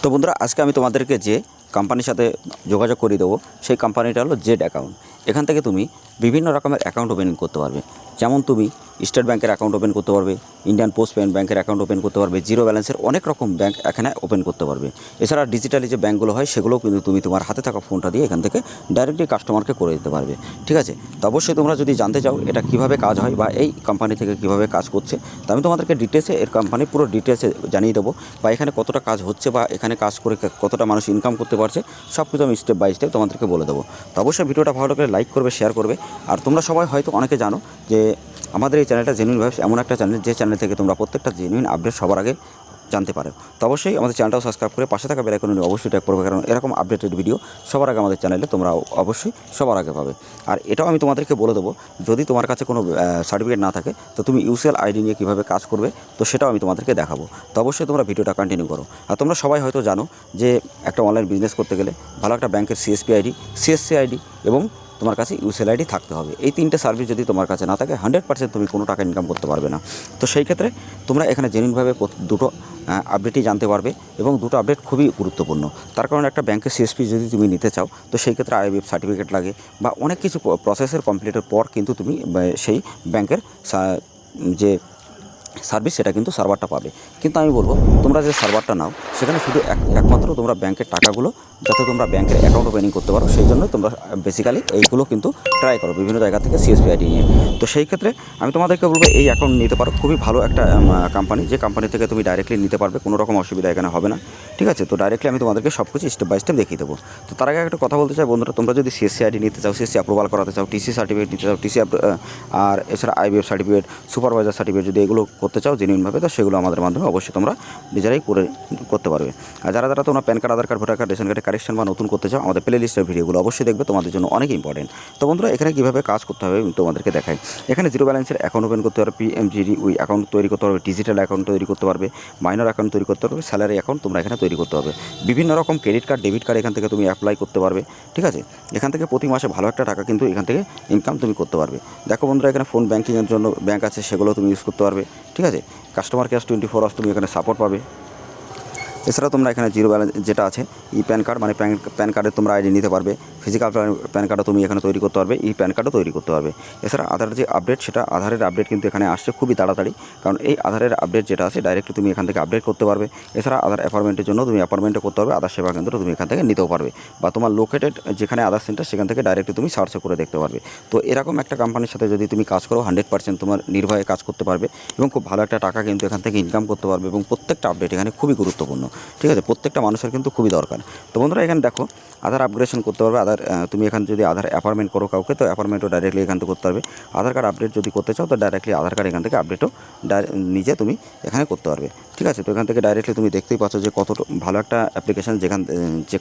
তো বন্ধুরা, আজকে আমি তোমাদেরকে যে কোম্পানির সাথে যোগাযোগ করে দেবো সেই কোম্পানিটা হলো জেড অ্যাকাউন্ট। এখান থেকে তুমি বিভিন্ন রকমের অ্যাকাউন্ট ওপেনিং করতে পারবে। যেমন তুমি স্টেট ব্যাংকের অ্যাকাউন্ট ওপেন করতে পারবে, ইন্ডিয়ান পোস্ট পেমেন্ট ব্যাংকের অ্যাকাউন্ট ওপেন করতে পারবে, জিরো ব্যালেন্সের অনেক রকম ব্যাংক এখানে ওপেন করতে পারবে। এছাড়া ডিজিটালি যে ব্যাংকগুলো হয় সেগুলোও কিন্তু তুমি তোমার হাতে থাকা ফোনটা দিয়ে এখান থেকে ডাইরেক্টলি কাস্টমারকে করে দিতে পারবে। ঠিক আছে, তো অবশ্যই তোমরা যদি জানতে চাও এটা কীভাবে কাজ হয় বা এই কোম্পানি থেকে কীভাবে কাজ করছে, তো আমি তোমাদেরকে ডিটেলসে এর কোম্পানি পুরো ডিটেলসে জানিয়ে দেবো, বা এখানে কতটা কাজ হচ্ছে বা এখানে কাজ করে কতটা মানুষ ইনকাম করতে পারছে সব কিছু আমি স্টেপ বাই স্টেপ তোমাদেরকে বলে দেবো। তো অবশ্যই ভিডিওটা ভালো করে লাইক করবে, শেয়ার করবে। আর তোমরা সবাই হয়তো অনেকে জানো যে আমাদের এই চ্যানেলটা জেনুইন ভাইবস এমন একটা চ্যানেল যে চ্যানেল থেকে তোমরা প্রত্যেকটা জেনুইন আপডেট সবার আগে জানতে পারো। তো অবশ্যই আমাদের চ্যানেলটাও সাবস্ক্রাইব করে পাশে থাকা বেল আইকনে অবশ্যই ট্যাপ করবে, কারণ এরকম আপডেটেড ভিডিও সবার আগে আমাদের চ্যানেলে তোমরা অবশ্যই সবার আগে পাবে। আর এটাও আমি তোমাদেরকে বলে দেবো, যদি তোমার কাছে কোনো সার্টিফিকেট না থাকে তো তুমি ইউসিএল আইডি নিয়ে কীভাবে কাজ করবে, তো সেটাও আমি তোমাদেরকে দেখাবো। তো অবশ্যই তোমরা ভিডিওটা কন্টিনিউ করো। আর তোমরা সবাই হয়তো জানো যে একটা অনলাইন বিজনেস করতে গেলে ভালো একটা ব্যাংকের সিএসপি আইডি, সিএসসি আইডি এবং তোমার কাছে ইউসিএল আইডি থাকতে হবে। এই তিনটে সার্ভিস যদি তোমার কাছে না থাকে 100% তুমি কোনো টাকা ইনকাম করতে পারবে না। তো সেই ক্ষেত্রে তোমরা এখানে জেনুইনভাবে দুটো আপডেটই জানতে পারবে, এবং দুটো আপডেট খুবই গুরুত্বপূর্ণ। তার কারণে একটা ব্যাংকের সিএসপি যদি তুমি নিতে চাও তো সেই ক্ষেত্রে আইবিএফ সার্টিফিকেট লাগে, বা অনেক কিছু প্রসেসের কমপ্লিটের পর কিন্তু তুমি সেই ব্যাংকের যে সার্ভিস সেটা কিন্তু সার্ভারটা পাবে। কিন্তু আমি বলবো তোমরা যে সার্ভারটা নাও সেখানে শুধু একমাত্র তোমরা ব্যাংকের টাকাগুলো যাতে তোমরা ব্যাংকের অ্যাকাউন্ট ওপেনিং করতে পারো, সেই জন্য তোমরা বেসিক্যালি এইগুলো কিন্তু ট্রাই করো বিভিন্ন জায়গা থেকে সিএসপি আইডি নিয়ে। তো সেই ক্ষেত্রে আমি তোমাদেরকে বলবো এই অ্যাকাউন্ট নিতে পারো, খুবই ভালো একটা কোম্পানি, যে কোম্পানি থেকে তুমি ডাইরেক্টলি নিতে পারবে, কোনো রকম অসুবিধা এখানে হবে না। ঠিক আছে, তো ডাইরেক্টলি আমি তোমাদেরকে সব কিছু স্টেপ বাই স্টেপ দেখিয়ে দেবো। তো তার আগে একটা কথা বলতে চাই বন্ধুরা, তোমরা যদি সিএসসি আইডি নিতে চাও, সিএসসি অ্যাপ্রুভাল করাতে চাও, টিসি সার্টিফিকেট নিতে চাও, আর এছাড়া আইবিএফ সার্টিফিকেট, সুপারভাইজার সার্টিফিকেট যদি এগুলো করতে চাও জেনুইনভাবে, তো সেগুলো আমাদের মাধ্যমে অবশ্যই তোমরা নিজেরাই করতে পারবে। আর যারা তোমরা প্যান কার্ড, আধার কার্ড, ভোটার কার্ড, রেশন কার্ডে কারেকশন বা নতুন করতে চাও, আমাদের প্লে লিস্টের ভিডিওগুলো অবশ্যই দেখবে, তোমাদের জন্য অনেক ইম্পর্টেন্ট। তো বন্ধুরা, এখানে কীভাবে কাজ করতে হবে তোমাদেরকে দেখাই। এখানে জিরো ব্যালেন্সের অ্যাকাউন্ট ওপেন করতে পারবে, পিএমজিডি ওই অ্যাকাউন্ট তৈরি করতে পারবে, ডিজিটাল অ্যাকাউন্ট তৈরি করতে পারবে, মাইনর অ্যাকাউন্ট তৈরি করতে পারবে, স্যালারি অ্যাকাউন্ট তোমরা এখানে তৈরি করতে পারবে, বিভিন্ন রকম ক্রেডিট কার্ড, ডেবিট কার্ড এখান থেকে তুমি অ্যাপ্লাই করতে পারবে। ঠিক আছে, এখান থেকে প্রতি মাসে ভালো একটা টাকা কিন্তু এখান থেকে ইনকাম তুমি করতে পারবে। দেখো বন্ধুরা, এখানে ফোন ব্যাঙ্কিংয়ের জন্য ব্যাঙ্ক আছে, সেগুলো তুমি ইউজ করতে পারবে। ঠিক আছে, কাস্টমার কেয়ার 24 আওয়ার্স তুমি এখানে সাপোর্ট পাবে। এছাড়াও তোমরা এখানে জিরো ব্যালেন্স যেটা আছে, ই প্যান কার্ড মানে প্যান কার্ডের তোমরা আইডি নিতে পারবে, ফিজিক্যাল প্যান কার্ডও তুমি এখানে তৈরি করতে পারবে, ই প্যান কার্ডও তৈরি করতে পারবে। এছাড়া আধারের যে আপডেট, সেটা আধারের আপডেট কিন্তু এখানে আসছে খুবই তাড়াতাড়ি, কারণ এই আধারের আপডেট যেটা আছে ডাইরেক্টলি তুমি এখান থেকে আপডেট করতে পারবে। এছাড়া আধার অ্যাপয়েন্টমেন্টের জন্য তুমি অ্যাপয়েন্টমেন্টও করতে পারবে, আধার সেবা কেন্দ্র তুমি এখান থেকে নিতেও পারবে, বা তোমার লোকেটেড যেখানে আধার সেন্টার সেখান থেকে ডাইরেক্টলি তুমি সার্চ করে দেখতে পারবে। তো এরকম একটা কোম্পানির সাথে যদি তুমি কাজ করো 100% তোমার নির্ভয়ে কাজ করতে পারবে, এবং খুব ভালো একটা টাকা কিন্তু এখান থেকে ইনকাম করতে পারবে, এবং প্রত্যেকটা আপডেট এখানে খুবই গুরুত্বপূর্ণ। ঠিক আছে, প্রত্যেকটা মানুষের কিন্তু খুবই দরকার। তো বন্ধুরা, এখানে দেখো আধার আপগ্রেডেশন করতে পারবে, তুমি এখানে যদি আধার অ্যাপয়েন্টমেন্ট করো কাউকে, তো অ্যাপয়েন্টমেন্টও ডাইরেক্টলি এখান থেকে করতে পারবে। আধার কার্ড আপডেট যদি করতে চাও তো ডাইরেক্টলি আধার কার্ড এখান থেকে আপডেটও নিজে তুমি এখানে করতে পারবে। ঠিক আছে, তো এখান থেকে ডাইরেক্টলি তুমি দেখতেই পাচ্ছ যে কত ভালো একটা অ্যাপ্লিকেশান, যে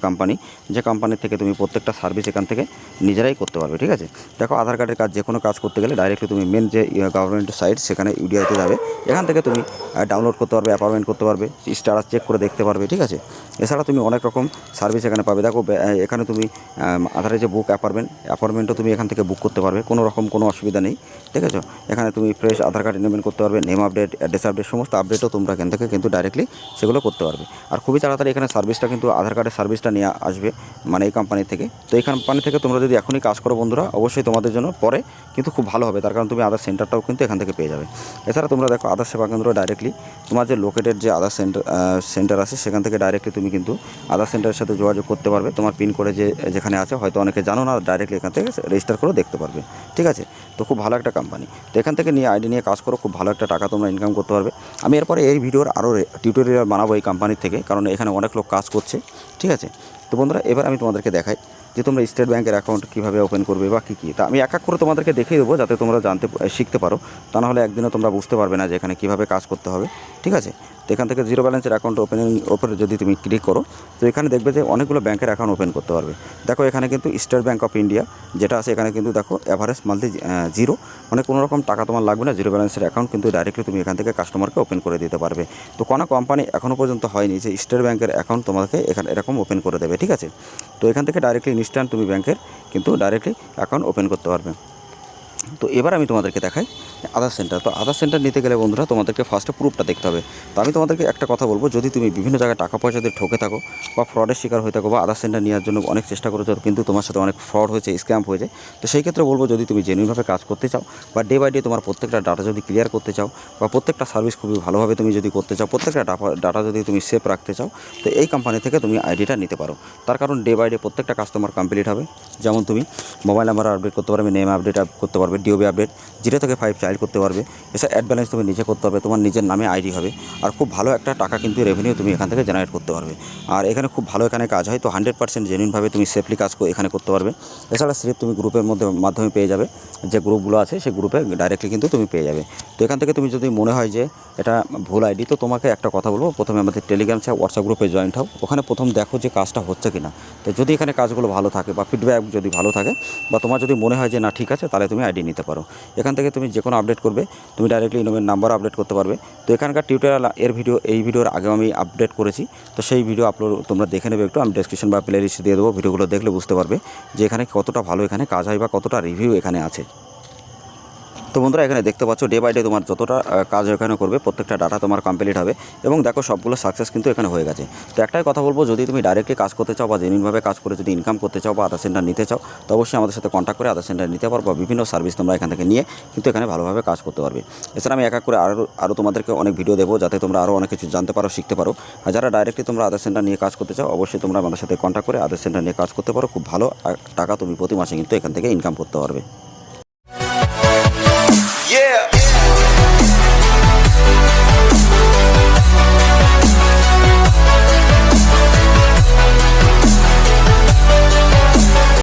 কোম্পানির থেকে তুমি প্রত্যেকটা সার্ভিস এখান থেকে নিজেরাই করতে পারবে। ঠিক আছে, দেখো আধার কার্ডের কাজ যে কোনো কাজ করতে গেলে ডাইরেক্টলি তুমি মেন যে গভর্নমেন্টের সাইট সেখানে ইউডিআইতে যাবে, এখান থেকে তুমি ডাউনলোড করতে পারবে, অ্যাপয়েন্টমেন্ট করতে পারবে, স্ট্যাটাস চেক করে দেখতে পারবে। ঠিক আছে, এছাড়া তুমি অনেক রকম সার্ভিস এখানে পাবে। দেখো এখানে তুমি আধারে যে বুক অ্যাপয়েন্টমেন্টও তুমি এখান থেকে বুক করতে পারবে, কোনো অসুবিধা নেই। ঠিক আছে, এখানে তুমি ফ্রেশ আধার কার্ড এনরোলমেন্ট করতে পারবে, নেম আপডেট, অ্যাড্রেস আপডেট, সমস্ত আপডেটও তোমরা এখান থেকে কিন্তু ডাইরেক্টলি সেগুলো করতে পারবে। আর খুবই তাড়াতাড়ি এখানে সার্ভিসটা কিন্তু আধার কার্ডের সার্ভিসটা নিয়ে আসবে, মানে এই কোম্পানি থেকে। তো এই কোম্পানি থেকে তোমরা যদি এখনই কাজ করো বন্ধুরা, অবশ্যই তোমাদের জন্য পরে কিন্তু খুব ভালো হবে, তার কারণ তুমি আধার সেন্টারটাও কিন্তু এখান থেকে পেয়ে যাবে। এছাড়া তোমরা দেখো আধার সেবা কেন্দ্র ডাইরেক্টলি তোমার যে লোকেটেড যে আধার সেন্টার আছে সেখান থেকে ডাইরেক্টলি তুমি কিন্তু আধার সেন্টারের সাথে যোগাযোগ করতে পারবে। তোমার পিন কোডে যেখানে আছে, হয়তো অনেকে জানো না, ডাইরেক্টলি এখান থেকে রেজিস্টার করে দেখতে পারবে। ঠিক আছে, তো খুব ভালো একটা কোম্পানি। তো এখান থেকে নিয়ে আইডি নিয়ে কাজ করো, খুব ভালো একটা টাকা তোমরা ইনকাম করতে পারবে। আমি এরপরে এই ভিডিওর আরও টিউটোরিয়াল বানাবো এই কোম্পানির থেকে, কারণ এখানে অনেক লোক কাজ করছে। ঠিক আছে, তো বন্ধুরা, এবার আমি তোমাদেরকে দেখাই যে তোমরা স্টেট ব্যাংকের অ্যাকাউন্ট কীভাবে ওপেন করবে বা কী। তা আমি এক এক করে তোমাদেরকে দেখিয়ে দেবো, যাতে তোমরা শিখতে পারো। তা নাহলে একদিনও তোমরা বুঝতে পারবে না যে এখানে কীভাবে কাজ করতে হবে। ঠিক আছে, তো এখান থেকে জিরো ব্যালেন্সের অ্যাকাউন্ট ওপেনে যদি তুমি ক্লিক করো, তো এখানে দেখবে যে অনেকগুলো ব্যাংকের অ্যাকাউন্ট ওপেন করতে পারবে। দেখো এখানে কিন্তু স্টেট ব্যাংক অফ ইন্ডিয়া যেটা আছে, এখানে কিন্তু দেখো অ্যাভারেজ মান্থলি জিরো, মানে কোনো রকম টাকা তোমার লাগবে না। জিরো ব্যালেন্সের অ্যাকাউন্ট কিন্তু ডাইরেক্টলি তুমি এখান থেকে কাস্টমারকে ওপেন করে দিতে পারবে। তো কোনো কোম্পানি এখনও পর্যন্ত হয়নি যে স্টেট ব্যাংকের অ্যাকাউন্ট তোমাকে এখানে এরকম ওপেন করে দেবে। ঠিক আছে, তো এখান থেকে ডাইরেক্টলি ইনস্ট্যান্ট তুমি ব্যাংকের কিন্তু ডাইরেক্টলি অ্যাকাউন্ট ওপেন করতে পারবে। তো এবার আমি তোমাদেরকে দেখাই আধার সেন্টার। তো আধার সেন্টার নিতে গেলে বন্ধুরা তোমাদেরকে ফার্স্টে প্রুফটা দেখতে হবে। তো আমি তোমাদেরকে একটা কথা বলবো, যদি তুমি বিভিন্ন জায়গায় টাকা পয়সা দিয়ে ঠকে থাকো বা ফ্রডের শিকার হয়ে থাকো বা আধার সেন্টার নেওয়ার জন্য অনেক চেষ্টা করেছো কিন্তু তোমার সাথে অনেক ফ্রড হয়েছে, স্ক্যাম হয়েছে, তো সেই ক্ষেত্রে বলবো যদি তুমি জেনুইনভাবে কাজ করতে চাও বা ডে বাই ডে তোমার প্রত্যেকটা ডাটা যদি ক্লিয়ার করতে চাও বা প্রত্যেকটা সার্ভিস খুবই ভালোভাবে তুমি যদি করতে চাও, প্রত্যেকটা ডাটা যদি তুমি সেভ রাখতে চাও, তো এই কোম্পানি থেকে তুমি আইডিটা নিতে পারো। তার কারণ ডে বাই ডে প্রত্যেকটা কাজ তোমার কমপ্লিট হবে। যেমন তুমি মোবাইল নাম্বার আপডেট করতে পারবে, নেম আপডেট করতে পারবে, ডিওবি আপডেট 0 থেকে 5 চাইল্ড করতে পারবে, এছাড়া অ্যাড ব্যালেন্স তুমি নিজে করতে পারবে, তোমার নিজের নামে আইডি হবে, আর খুব ভালো একটা টাকা কিন্তু রেভিনিউ তুমি এখান থেকে জেনারেট করতে পারবে। আর এখানে খুব ভালো এখানে কাজ হয়, তো 100% জেনুইনভাবে তুমি সেফলি কাজ এখানে করতে পারবে। এছাড়া স্লিপ তুমি গ্রুপের মাধ্যমে পেয়ে যাবে, যে গ্রুপগুলো আছে সেই গ্রুপে ডাইরেক্টলি কিন্তু তুমি পেয়ে যাবে। তো এখান থেকে তুমি যদি মনে হয় যে এটা ভুল আইডি, তো তোমাকে একটা কথা বলবো, প্রথমে আমাদের টেলিগ্রাম হোয়াটসঅ্যাপ গ্রুপে জয়েন্ট হও, ওখানে প্রথম দেখো যে কাজটা হচ্ছে কিনা। তো যদি এখানে কাজগুলো ভালো থাকে বা ফিডব্যাক যদি ভালো থাকে বা তোমার যদি মনে হয় যে না ঠিক আছে, তাহলে তুমি আইডি নিতে পারো। এখান থেকে তুমি যে কোনো আপডেট করবে, তুমি ডাইরেক্টলি ইনোভের নাম্বার আপডেট করতে পারবে। তো এখানকার টিউটোরিয়াল এই ভিডিওর আগেও আমি আপডেট করেছি, তো সেই ভিডিও আপলোড তোমরা দেখে নেবে একটু, আমি ডেসক্রিপশন বা প্লে লিস্টে দিয়ে দেবো, ভিডিওগুলো দেখলে বুঝতে পারবে যে এখানে কতটা ভালো এখানে কাজ হয় বা কতটা রিভিউ এখানে আছে। তো বন্ধুরা এখানে দেখতে পাচ্ছ ডে বাই ডে তোমার যতটা কাজ এখানে করবে প্রত্যেকটা ডাটা তোমার কমপ্লিট হবে এবং দেখো সবগুলো সাকসেস কিন্তু এখানে হয়ে গেছে। তো একটাই কথা বলবো, যদি তুমি ডাইরেক্টলি কাজ করতে চাও বা জেনুইনভাবে কাজ করে যদি ইনকাম করতে চাও বা আধার সেন্টার নিতে চাও, তো অবশ্যই আমাদের সাথে কন্ট্যাক্ট করে আধার সেন্টার নিতে পারো বা বিভিন্ন সার্ভিস তোমরা এখান থেকে নিয়ে কিন্তু এখানে ভালোভাবে কাজ করতে পারবে। এছাড়া আমি এক এক করে আরও তোমাদেরকে অনেক ভিডিও দেবো যাতে তোমরা আরও অনেক কিছু জানতে পারো, শিখতে পারো। আর যারা ডাইরেক্টলি তোমরা আধার সেন্টার নিয়ে কাজ করতে চাও, অবশ্যই তোমরা আমাদের সাথে কন্ট্যাক্ট করে আধার সেন্টার নিয়ে কাজ করতে পারো, খুব ভালো টাকা তুমি প্রতি মাসে কিন্তু এখান থেকে ইনকাম করতে পারবে।